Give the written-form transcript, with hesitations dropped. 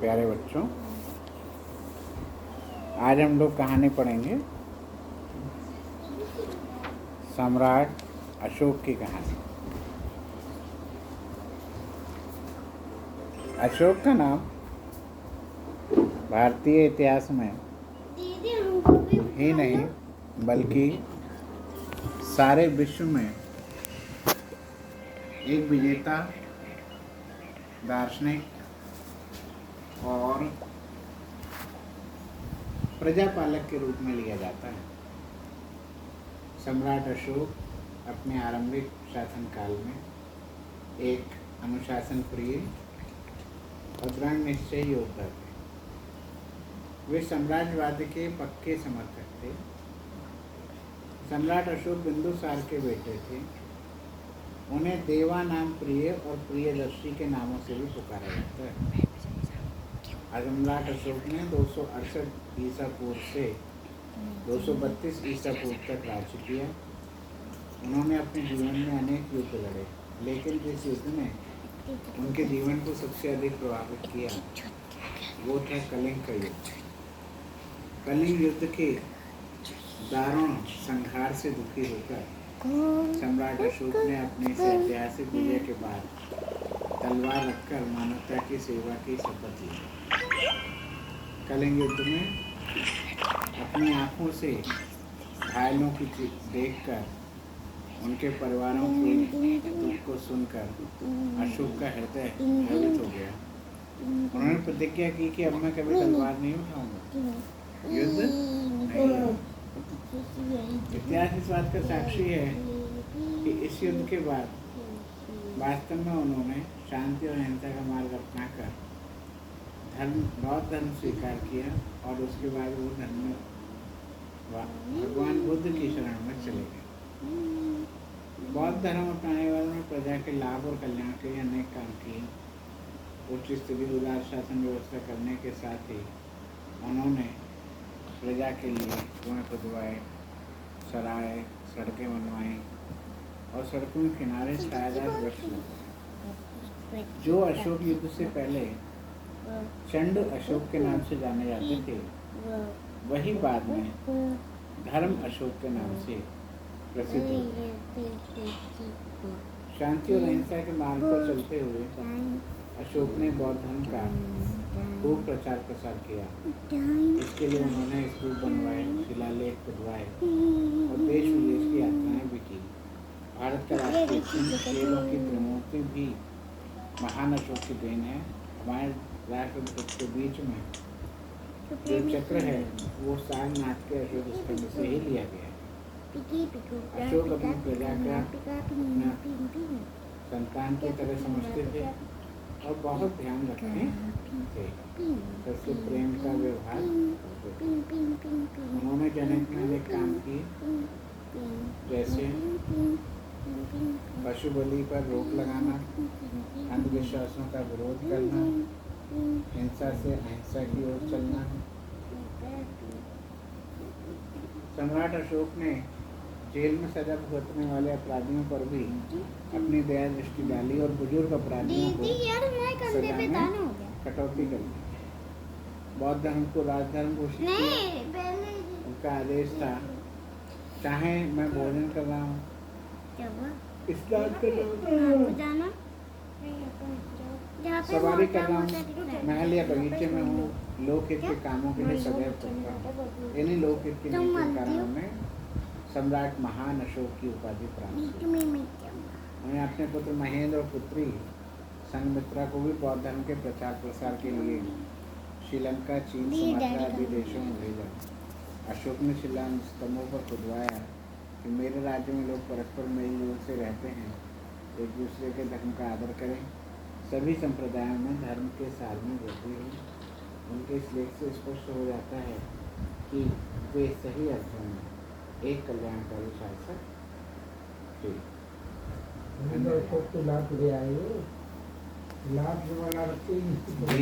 प्यारे बच्चों, आज हम लोग कहानी पढ़ेंगे सम्राट अशोक की कहानी। अशोक का नाम भारतीय इतिहास में ही नहीं बल्कि सारे विश्व में एक विजेता, दार्शनिक और प्रजापालक के रूप में लिया जाता है। सम्राट अशोक अपने आरंभिक शासनकाल में एक अनुशासन प्रिय और दृढ़ निश्चयी योद्धा थे। वे साम्राज्यवाद के पक्के समर्थक थे। सम्राट अशोक बिंदुसार के बेटे थे। उन्हें देवा नाम प्रिय और प्रियदर्शी के नामों से भी पुकारा जाता है। सम्राट अशोक ने 268 ईसा पूर्व से 232 ईसा पूर्व तक राज्य किया। उन्होंने अपने जीवन में अनेक युद्ध लड़े, लेकिन जिस युद्ध ने उनके जीवन को सबसे अधिक प्रभावित किया वो था कलिंग का युद्ध। कलिंग युद्ध के दारुण संहार से दुखी होकर सम्राट अशोक ने अपने इस ऐतिहासिक विजय के बाद तलवार रखकर मानवता की सेवा की शपथ ली। कलिंग युद्ध में अपनी आंखों से घायलों की देखकर, उनके परिवारों के दुख को सुनकर अशोक का हृदय द्रवित हो गया। उन्होंने प्रतिज्ञा की कि अब मैं कभी तलवार नहीं उठाऊंगा, युद्ध नहीं। इतिहास इस बात का साक्षी है कि इस युद्ध के बाद वास्तव में उन्होंने शांति और अहिंसा का मार्ग अपनाकर बौद्ध धर्म स्वीकार किया और उसके बाद वो धर्म भगवान बुद्ध की शरण में चले गए। बौद्ध धर्म अपनाने वालों ने प्रजा के लाभ और कल्याण के लिए अनेक काम किए। उच्च स्तरीय उदार शासन व्यवस्था करने के साथ ही उन्होंने प्रजा के लिए कुएं खुदवाए, सराय, सड़कें बनवाई और सड़कों के किनारे छायादार वृक्ष लगाए। जो अशोक युद्ध से पहले चंड अशोक के नाम से जाने जाते थे, वही बाद में धर्म अशोक के नाम से प्रसिद्ध हुए। शांति और अहिंसा के मार्ग पर चलते हुए अशोक ने बौद्ध धर्म का खूब प्रचार प्रसार किया। इसके लिए उन्होंने स्तूप बनवाए, शिलालेख खुदवाए और देश विदेश की यात्राएं भी की। भारत का राष्ट्रीय खेलों की त्रिमूर्ति भी महान अशोक की देन है। हमारे राष्ट्रध्वज के बीच में जो चक्र है वो सारनाथ के अशोक स्तंभ से ही लिया गया है। अशोक अपनी प्रजा का संतान की तरह समझते थे और बहुत ध्यान रखते थे। सबसे प्रेम का व्यवहार करते थे। उन्होंने जनहित में अनेक काम किए, जैसे पशु बलि पर रोक लगाना, अंधविश्वासों का विरोध करना, हिंसा से अहिंसा की ओर चलना। सम्राट अशोक ने जेल में सजा भुगतने वाले अपराधियों पर भी अपनी दया दृष्टि डाली और बुजुर्ग अपराधियों को सजा में कटौती कर दी। बौद्ध धर्म को राजधर्म घोषित किया। उनका आदेश था, चाहे मैं भोजन कर रहा हूँ, स्नान कर रहा हूँ, सवारी कर रहा हूँ, महल या बगीचे में हूँ, लोकहित के कामों के लिए सदैव तत्पर हूँ। इन्हीं लोकहित के नीति के कारण उन्हें सम्राट महान अशोक की उपाधि प्राप्त हुई। उन्हें अपने पुत्र महेंद्र और पुत्री संघमित्रा को भी बौद्ध धर्म के प्रचार प्रसार के लिए श्रीलंका, चीन, सुमात्रा आदि देशों में भेजा। अशोक ने शिला स्तंभों पर खुदवाया कि मेरे राज्य में लोग परस्पर मेलजोल से रहते हैं, एक दूसरे के धर्म का आदर करें। सभी संप्रदायों में धर्म के सार में वृद्धि हुई। उनके इस लेख से स्पष्ट हो जाता है कि वे सही अर्थों में एक कल्याणकारी शासक थे।